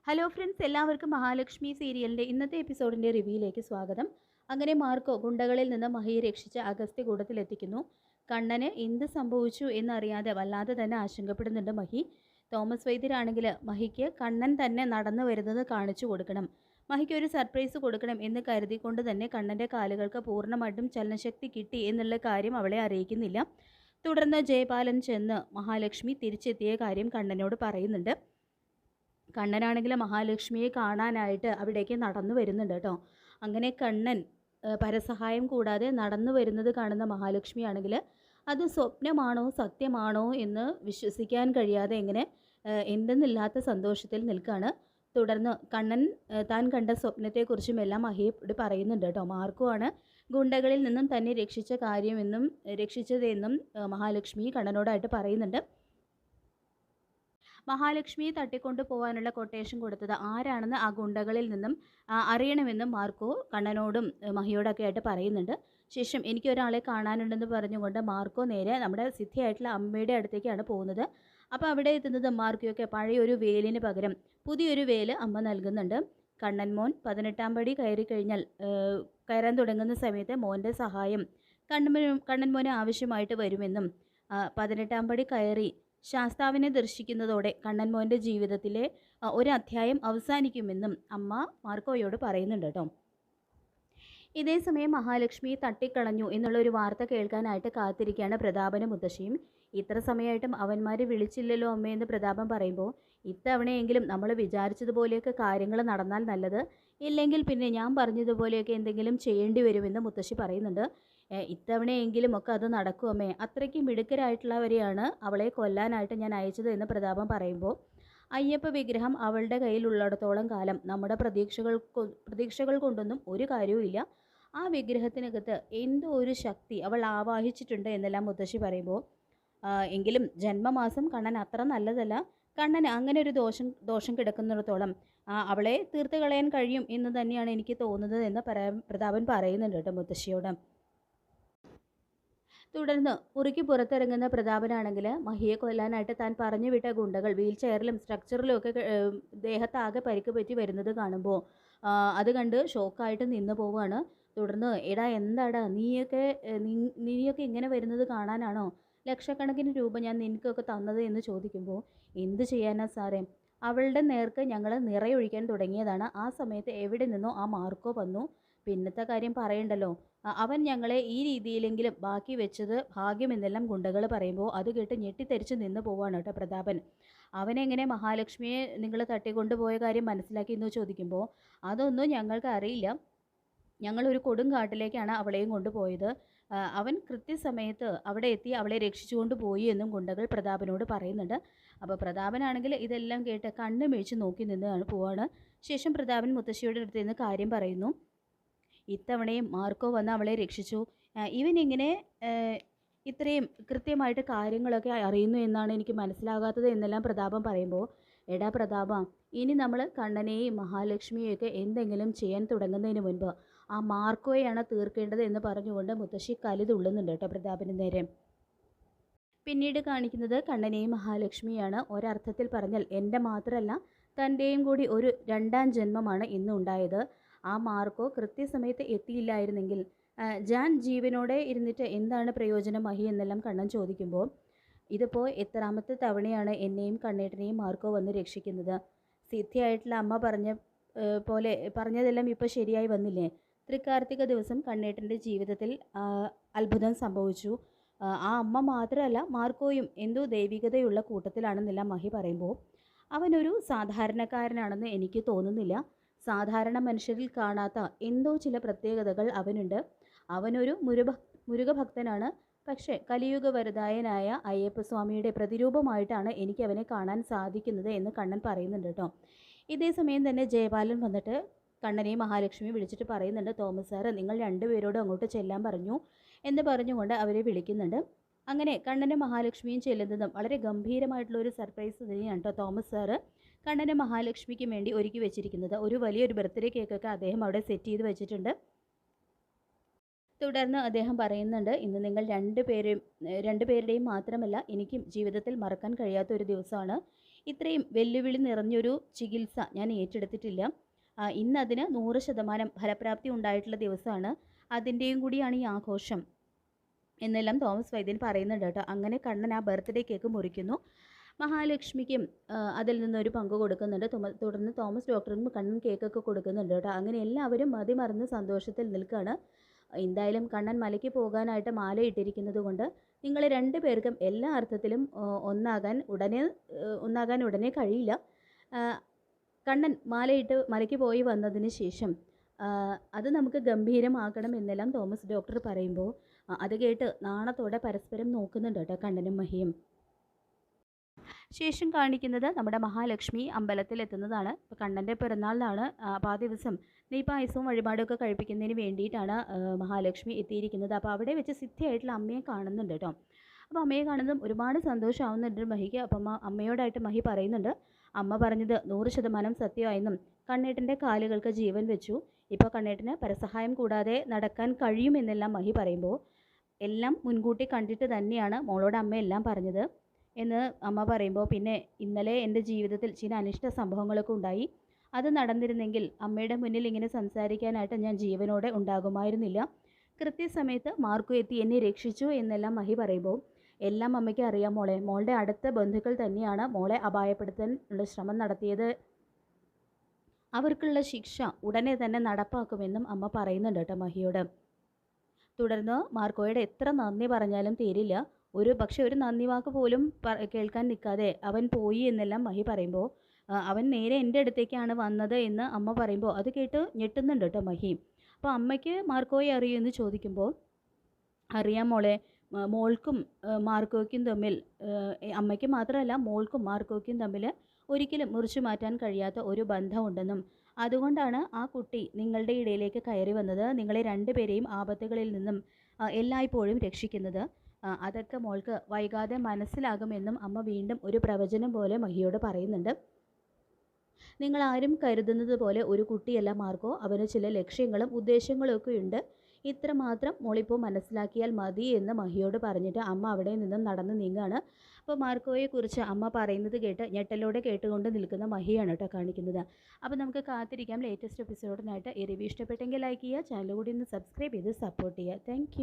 Hello friends, എല്ലാവർക്കും മഹാലക്ഷ്മി സീരിയലിൻ്റെ ഇന്നത്തെ എപ്പിസോഡിൻ്റെ റിവ്യൂയിലേക്ക് സ്വാഗതം. അങ്ങനെ മാർക്കോ ഗുണ്ടകളിൽ നിന്ന് മഹിയെ രക്ഷിച്ച് അഗസ്ത്യകൂടത്തിലെത്തിക്കുന്നു. കണ്ണന് എന്ത് സംഭവിച്ചു എന്നറിയാതെ വല്ലാതെ തന്നെ ആശങ്കപ്പെടുന്നുണ്ട് മഹി. തോമസ് വൈദ്യരാണെങ്കിൽ മഹിക്ക് കണ്ണൻ തന്നെ നടന്നു വരുന്നത് കാണിച്ചു കൊടുക്കണം, മഹിക്ക് ഒരു സർപ്രൈസ് കൊടുക്കണം എന്ന് കരുതിക്കൊണ്ട് തന്നെ കണ്ണൻ്റെ കാലുകൾക്ക് പൂർണ്ണമായിട്ടും ചലനശക്തി കിട്ടി എന്നുള്ള കാര്യം അവളെ അറിയിക്കുന്നില്ല. തുടർന്ന് ജയപാലൻ ചെന്ന് മഹാലക്ഷ്മി തിരിച്ചെത്തിയ കാര്യം കണ്ണനോട് പറയുന്നുണ്ട്. കണ്ണനാണെങ്കിൽ മഹാലക്ഷ്മിയെ കാണാനായിട്ട് അവിടേക്ക് നടന്നു വരുന്നുണ്ട് കേട്ടോ. അങ്ങനെ കണ്ണൻ പരസഹായം കൂടാതെ നടന്നു വരുന്നത് കാണുന്ന മഹാലക്ഷ്മിയാണെങ്കിൽ അത് സ്വപ്നമാണോ സത്യമാണോ എന്ന് വിശ്വസിക്കാൻ കഴിയാതെ ഇങ്ങനെ എന്തെന്നില്ലാത്ത സന്തോഷത്തിൽ നിൽക്കുകയാണ്. തുടർന്ന് കണ്ണൻ താൻ കണ്ട സ്വപ്നത്തെക്കുറിച്ചും എല്ലാം മഹിയോട് പറയുന്നുണ്ട് കേട്ടോ. മാർക്കുവാണ് ഗുണ്ടകളിൽ നിന്നും തന്നെ രക്ഷിച്ചതെന്നും മഹാലക്ഷ്മി കണ്ണനോടായിട്ട് പറയുന്നുണ്ട്. മഹാലക്ഷ്മിയെ തട്ടിക്കൊണ്ടു പോകാനുള്ള കൊട്ടേഷൻ കൊടുത്തത് ആരാണെന്ന് ആ ഗുണ്ടകളിൽ നിന്നും അറിയണമെന്നും മാർക്കോ കണ്ണനോടും മഹിയോടൊക്കെ ആയിട്ട് പറയുന്നുണ്ട്. ശേഷം എനിക്കൊരാളെ കാണാനുണ്ടെന്ന് പറഞ്ഞുകൊണ്ട് മാർക്കോ നേരെ നമ്മുടെ സിദ്ധിയായിട്ടുള്ള അമ്മയുടെ അടുത്തേക്കാണ് പോകുന്നത്. അപ്പോൾ അവിടെ എത്തുന്നത് മാർക്കോയൊക്കെ പഴയൊരു വേലിന് പകരം പുതിയൊരു വേല് അമ്മ നൽകുന്നുണ്ട്. കണ്ണൻ മോൻ 18-ാം പടി കയറാൻ തുടങ്ങുന്ന സമയത്ത് മോൻ്റെ സഹായം കണ്ണൻ മോന് ആവശ്യമായിട്ട് വരുമെന്നും 18-ാം പടി കയറി ശാസ്താവിനെ ദർശിക്കുന്നതോടെ കണ്ണൻ മോൻ്റെ ജീവിതത്തിലെ ഒരു അധ്യായം അവസാനിക്കുമെന്നും അമ്മ മാർക്കോയോട് പറയുന്നുണ്ട് കേട്ടോ. ഇതേസമയം മഹാലക്ഷ്മിയെ തട്ടിക്കളഞ്ഞു എന്നുള്ളൊരു വാർത്ത കേൾക്കാനായിട്ട് കാത്തിരിക്കുകയാണ് പ്രതാപനും മുത്തശ്ശിയും. ഇത്ര സമയമായിട്ടും അവന്മാർ വിളിച്ചില്ലല്ലോ അമ്മയെന്ന് പ്രതാപൻ പറയുമ്പോൾ, ഇത്തവണയെങ്കിലും നമ്മൾ വിചാരിച്ചതുപോലെയൊക്കെ കാര്യങ്ങൾ നടന്നാൽ നല്ലത്, ഇല്ലെങ്കിൽ പിന്നെ ഞാൻ പറഞ്ഞതുപോലെയൊക്കെ എന്തെങ്കിലും ചെയ്യേണ്ടി വരുമെന്ന് മുത്തശ്ശി പറയുന്നുണ്ട്. ഇത്തവണയെങ്കിലും ഒക്കെ അത് നടക്കും അമ്മേ, അത്രയ്ക്ക് മിടുക്കരായിട്ടുള്ളവരെയാണ് അവളെ കൊല്ലാനായിട്ട് ഞാൻ അയച്ചത് എന്ന് പ്രതാപൻ പറയുമ്പോൾ, അയ്യപ്പ വിഗ്രഹം അവളുടെ കയ്യിലുള്ളിടത്തോളം കാലം നമ്മുടെ പ്രതീക്ഷകൾ കൊണ്ടൊന്നും ഒരു കാര്യവുമില്ല. ആ വിഗ്രഹത്തിനകത്ത് എന്തോ ഒരു ശക്തി അവൾ ആവാഹിച്ചിട്ടുണ്ട് എന്നെല്ലാം മുത്തശ്ശി പറയുമ്പോൾ, എങ്കിലും ജന്മമാസം കണ്ണൻ അത്ര നല്ലതല്ല, കണ്ണന് അങ്ങനെ ഒരു ദോഷം കിടക്കുന്നിടത്തോളം അവളെ തീർത്ത് കളയാൻ കഴിയും എന്ന് തന്നെയാണ് എനിക്ക് തോന്നുന്നത് എന്ന് പ്രതാപൻ പറയുന്നുണ്ട് കേട്ടോ മുത്തശ്ശിയോട്. തുടർന്ന് മുറിക്ക് പുറത്തിറങ്ങുന്ന പ്രതാപനാണെങ്കിൽ മഹിയെ കൊല്ലാനായിട്ട് താൻ പറഞ്ഞു വിട്ട ഗുണ്ടകൾ വീൽ ചെയറിലും സ്ട്രക്ചറിലും ഒക്കെ ദേഹത്താകെ പരിക്ക് പറ്റി വരുന്നത് കാണുമ്പോൾ അത് കണ്ട് ഷോക്കായിട്ട് നിന്ന് പോവുകയാണ്. തുടർന്ന് എടാ എന്താടാ നീയൊക്കെ ഇങ്ങനെ വരുന്നത് കാണാനാണോ ലക്ഷക്കണക്കിന് രൂപ ഞാൻ നിനക്കൊക്കെ തന്നത് എന്ന് ചോദിക്കുമ്പോൾ, എന്ത് ചെയ്യാനാ സാറേ, അവളുടെ നേർക്ക് ഞങ്ങൾ നിറയൊഴിക്കാൻ തുടങ്ങിയതാണ്. ആ സമയത്ത് എവിടെ നിന്നോ ആ മാർക്കോ വന്നു. പിന്നത്തെ കാര്യം പറയണ്ടല്ലോ, അവൻ ഞങ്ങളെ ഈ രീതിയിലെങ്കിലും ബാക്കി വെച്ചത് ഭാഗ്യമെന്നെല്ലാം ഗുണ്ടകൾ പറയുമ്പോൾ അത് കേട്ട് ഞെട്ടിത്തെറിച്ച് നിന്ന് പോവാണ് കേട്ടോ പ്രതാപൻ. അവനെങ്ങനെ മഹാലക്ഷ്മിയെ നിങ്ങൾ തട്ടിക്കൊണ്ടുപോയ കാര്യം മനസ്സിലാക്കി എന്ന് ചോദിക്കുമ്പോൾ, അതൊന്നും ഞങ്ങൾക്ക് അറിയില്ല, ഞങ്ങളൊരു കൊടുങ്കാട്ടിലേക്കാണ് അവളെയും കൊണ്ടുപോയത്, അവൻ കൃത്യസമയത്ത് അവിടെ എത്തി അവളെ രക്ഷിച്ചുകൊണ്ട് പോയി എന്നും ഗുണ്ടകൾ പ്രതാപനോട് പറയുന്നുണ്ട്. അപ്പോൾ പ്രതാപനാണെങ്കിൽ ഇതെല്ലാം കേട്ട് കണ്ണ് മിഴിച്ച് നോക്കി നിന്ന് പോവാണ്. ശേഷം പ്രതാപൻ മുത്തശ്ശിയുടെ അടുത്ത് നിന്ന് കാര്യം പറയുന്നു. ഇത്തവണയും മാർക്കോ വന്ന് അവളെ രക്ഷിച്ചു, ഇവനിങ്ങനെ ഇത്രയും കൃത്യമായിട്ട് കാര്യങ്ങളൊക്കെ അറിയുന്നു എന്നാണ് എനിക്ക് മനസ്സിലാകാത്തത് എന്നെല്ലാം പ്രതാപൻ പറയുമ്പോൾ, എടാ പ്രതാപ, ഇനി നമ്മൾ കണ്ണനെയും മഹാലക്ഷ്മിയെയൊക്കെ എന്തെങ്കിലും ചെയ്യാൻ തുടങ്ങുന്നതിന് മുൻപ് ആ മാർക്കോയെയാണ് തീർക്കേണ്ടത് എന്ന് പറഞ്ഞുകൊണ്ട് മുത്തശ്ശി കലി തുള്ളുന്നുണ്ട് കേട്ടോ പ്രതാപന് നേരെ. പിന്നീട് കാണിക്കുന്നത് കണ്ണനെയും മഹാലക്ഷ്മിയാണ്. ഒരർത്ഥത്തിൽ പറഞ്ഞാൽ എൻ്റെ മാത്രമല്ല തൻ്റെയും കൂടി ഒരു രണ്ടാം ജന്മമാണ് ഇന്ന് ഉണ്ടായത്. ആ മാർക്കോ കൃത്യസമയത്ത് എത്തിയില്ലായിരുന്നെങ്കിൽ ഞാൻ ജീവനോടെ ഇരുന്നിട്ട് എന്താണ് പ്രയോജനം മഹി എന്നെല്ലാം കണ്ണൻ ചോദിക്കുമ്പോൾ, ഇതിപ്പോൾ എത്രാമത്തെ തവണയാണ് എന്നെയും കണ്ണേട്ടനെയും മാർക്കോ വന്ന് രക്ഷിക്കുന്നത്. സിദ്ധിയായിട്ടുള്ള അമ്മ പറഞ്ഞതെല്ലാം ഇപ്പോൾ ശരിയായി വന്നില്ലേ? തൃക്കാർത്തിക ദിവസം കണ്ണേട്ടൻ്റെ ജീവിതത്തിൽ അത്ഭുതം സംഭവിച്ചു. ആ അമ്മ മാത്രമല്ല മാർക്കോയും എന്തോ ദൈവികതയുള്ള കൂട്ടത്തിലാണെന്നെല്ലാം മഹി പറയുമ്പോൾ, അവനൊരു സാധാരണക്കാരനാണെന്ന് എനിക്ക് തോന്നുന്നില്ല. സാധാരണ മനുഷ്യരിൽ കാണാത്ത എന്തോ ചില പ്രത്യേകതകൾ അവനുണ്ട്. അവനൊരു മുരുകഭക്തനാണ്. പക്ഷേ കലിയുഗ വരദായനായ അയ്യപ്പസ്വാമിയുടെ പ്രതിരൂപമായിട്ടാണ് എനിക്ക് അവനെ കാണാൻ സാധിക്കുന്നത് എന്ന് കണ്ണൻ പറയുന്നുണ്ട് കേട്ടോ. ഇതേ സമയം തന്നെ ജയപാലൻ വന്നിട്ട് കണ്ണനെയും മഹാലക്ഷ്മിയെ വിളിച്ചിട്ട് പറയുന്നുണ്ട്, തോമസ് സാറ് നിങ്ങൾ രണ്ടുപേരോടും അങ്ങോട്ട് ചെല്ലാൻ പറഞ്ഞു എന്ന് പറഞ്ഞുകൊണ്ട് അവരെ വിളിക്കുന്നുണ്ട്. അങ്ങനെ കണ്ണനും മഹാലക്ഷ്മിയും ചെല്ലുന്നതും വളരെ ഗംഭീരമായിട്ടുള്ള ഒരു സർപ്രൈസ് തന്നെയാണ് കേട്ടോ തോമസ് സാറ് കണ്ണനും മഹാലക്ഷ്മിക്കും വേണ്ടി ഒരുക്കി വെച്ചിരിക്കുന്നത്. ഒരു വലിയൊരു ബർത്ത്ഡേ കേക്കൊക്കെ അദ്ദേഹം അവിടെ സെറ്റ് ചെയ്ത് വെച്ചിട്ടുണ്ട്. തുടർന്ന് അദ്ദേഹം പറയുന്നുണ്ട്, ഇന്ന് നിങ്ങൾ രണ്ടുപേരുടെയും മാത്രമല്ല എനിക്കും ജീവിതത്തിൽ മറക്കാൻ കഴിയാത്ത ഒരു ദിവസമാണ്. ഇത്രയും വെല്ലുവിളി നിറഞ്ഞൊരു ചികിത്സ ഞാൻ ഏറ്റെടുത്തിട്ടില്ല. ഇന്നതിന് 100% ഫലപ്രാപ്തി ഉണ്ടായിട്ടുള്ള ദിവസമാണ്. അതിൻ്റെയും കൂടിയാണ് ഈ ആഘോഷം എന്നെല്ലാം തോമസ് വൈദ്യൻ പറയുന്നുണ്ട് കേട്ടോ. അങ്ങനെ കണ്ണൻ ആ ബർത്ത്ഡേ കേക്ക് മുറിക്കുന്നു. മഹാലക്ഷ്മിക്കും അതിൽ നിന്നൊരു പങ്ക് കൊടുക്കുന്നുണ്ട്. തുടർന്ന് തോമസ് ഡോക്ടറും കണ്ണൻ കേക്കൊക്കെ കൊടുക്കുന്നുണ്ട് കേട്ടോ. അങ്ങനെ എല്ലാവരും മതിമറന്ന് സന്തോഷത്തിൽ നിൽക്കുകയാണ്. എന്തായാലും കണ്ണൻ മലയ്ക്ക് പോകാനായിട്ട് മാല ഇട്ടിരിക്കുന്നത് കൊണ്ട് നിങ്ങൾ 2 പേർക്കും എല്ലാ അർത്ഥത്തിലും ഒന്നാകാൻ ഉടനെ കഴിയില്ല. കണ്ണൻ മാലയിട്ട് മലയ്ക്ക് പോയി വന്നതിന് ശേഷം അത് നമുക്ക് ഗംഭീരമാക്കണം എന്നെല്ലാം തോമസ് ഡോക്ടർ പറയുമ്പോൾ അത് കേട്ട് നാണത്തോടെ പരസ്പരം നോക്കുന്നുണ്ട് കേട്ടോ കണ്ണനും മഹിയും. ശേഷം കാണിക്കുന്നത് നമ്മുടെ മഹാലക്ഷ്മി അമ്പലത്തിൽ എത്തുന്നതാണ്. ഇപ്പോൾ കണ്ണൻ്റെ പിറന്നാളിനാണ്. അപ്പോൾ ആ ദിവസം നെയ്പായസവും വഴിപാടൊക്കെ കഴിപ്പിക്കുന്നതിന് വേണ്ടിയിട്ടാണ് മഹാലക്ഷ്മി എത്തിയിരിക്കുന്നത്. അപ്പോൾ അവിടെ വെച്ച് സിദ്ധിയായിട്ടുള്ള അമ്മയെ കാണുന്നുണ്ട് കേട്ടോ. അപ്പോൾ അമ്മയെ കാണുന്നതും ഒരുപാട് സന്തോഷമാവുന്നുണ്ട് മഹിക്ക്. അപ്പം അമ്മയോടായിട്ട് മഹി പറയുന്നുണ്ട്, അമ്മ പറഞ്ഞത് 100% സത്യമായെന്നും കണ്ണേട്ടൻ്റെ കാലുകൾക്ക് ജീവൻ വെച്ചു. ഇപ്പോൾ കണ്ണേട്ടന് പരസഹായം കൂടാതെ നടക്കാൻ കഴിയുമെന്നെല്ലാം മഹി പറയുമ്പോൾ എല്ലാം മുൻകൂട്ടി കണ്ടിട്ട് തന്നെയാണ് മോളോട് അമ്മ എല്ലാം പറഞ്ഞത് എന്ന് അമ്മ പറയുമ്പോൾ, പിന്നെ ഇന്നലെ എൻ്റെ ജീവിതത്തിൽ ചില അനിഷ്ട സംഭവങ്ങളൊക്കെ ഉണ്ടായി. അത് നടന്നിരുന്നെങ്കിൽ അമ്മയുടെ മുന്നിൽ ഇങ്ങനെ സംസാരിക്കാനായിട്ട് ഞാൻ ജീവനോടെ ഉണ്ടാകുമായിരുന്നില്ല. കൃത്യസമയത്ത് മാർക്കു എത്തി എന്നെ രക്ഷിച്ചു എന്നെല്ലാം മഹി പറയുമ്പോൾ, എല്ലാം അമ്മയ്ക്ക് അറിയാം മോളെ. മോളുടെ അടുത്ത ബന്ധുക്കൾ തന്നെയാണ് മോളെ അപായപ്പെടുത്താൻ ഉള്ള ശ്രമം നടത്തിയത്. അവർക്കുള്ള ശിക്ഷ ഉടനെ തന്നെ നടപ്പാക്കുമെന്നും അമ്മ പറയുന്നുണ്ട് കേട്ടോ മഹിയോട്. തുടർന്ന് മാർക്കോയോട് എത്ര നന്ദി പറഞ്ഞാലും തീരില്ല. പക്ഷെ ഒരു നന്ദി വാക്ക് പോലും കേൾക്കാൻ നിൽക്കാതെ അവൻ പോയി എന്നെല്ലാം മഹി പറയുമ്പോൾ, അവൻ നേരെ എൻ്റെ അടുത്തേക്കാണ് വന്നത് എന്ന് അമ്മ പറയുമ്പോൾ അത് കേട്ട് ഞെട്ടുന്നുണ്ട് കേട്ടോ മഹി. അപ്പോൾ അമ്മയ്ക്ക് മാർക്കോയെ അറിയൂ എന്ന് ചോദിക്കുമ്പോൾ, അറിയാം മോളെ, മോൾക്കും മാർക്കോയ്ക്കും തമ്മിൽ, അമ്മയ്ക്ക് മാത്രമല്ല മോൾക്കും മാർക്കോയ്ക്കും തമ്മിൽ ഒരിക്കലും മുറിച്ചു മാറ്റാൻ കഴിയാത്ത ഒരു ബന്ധമുണ്ടെന്നും അതുകൊണ്ടാണ് ആ കുട്ടി നിങ്ങളുടെ ഇടയിലേക്ക് കയറി വന്നത്, നിങ്ങളെ 2 പേരെയും ആപത്തുകളിൽ നിന്നും എല്ലായ്പ്പോഴും രക്ഷിക്കുന്നത്. അതൊക്കെ മോൾക്ക് വൈകാതെ മനസ്സിലാകുമെന്നും അമ്മ വീണ്ടും ഒരു പ്രവചനം പോലെ മഹിയോട് പറയുന്നുണ്ട്. നിങ്ങളാരും കരുതുന്നത് പോലെ ഒരു കുട്ടിയല്ല മാർക്കോ. അവന് ചില ലക്ഷ്യങ്ങളും ഉദ്ദേശങ്ങളും ഒക്കെ ഉണ്ട്. ഇത്രമാത്രം മോളിപ്പോൾ മനസ്സിലാക്കിയാൽ മതി എന്ന് മഹിയോട് പറഞ്ഞിട്ട് അമ്മ അവിടെ നിന്നും നടന്ന് നീങ്ങുകയാണ്. അപ്പോൾ മാർക്കോയെക്കുറിച്ച് അമ്മ പറയുന്നത് കേട്ട് ഞെട്ടലോടെ കേട്ടുകൊണ്ട് നിൽക്കുന്ന മഹിയാണ് കേട്ടോ കാണിക്കുന്നത്. അപ്പോൾ നമുക്ക് കാത്തിരിക്കാം ലേറ്റസ്റ്റ് എപ്പിസോഡിനായിട്ട്. ഈ റിവ്യൂ ഇഷ്ടപ്പെട്ടെങ്കിൽ ലൈക്ക് ചെയ്യുക, ചാനൽ കൂടി ഒന്ന് സബ്സ്ക്രൈബ് ചെയ്ത് സപ്പോർട്ട് ചെയ്യുക. താങ്ക്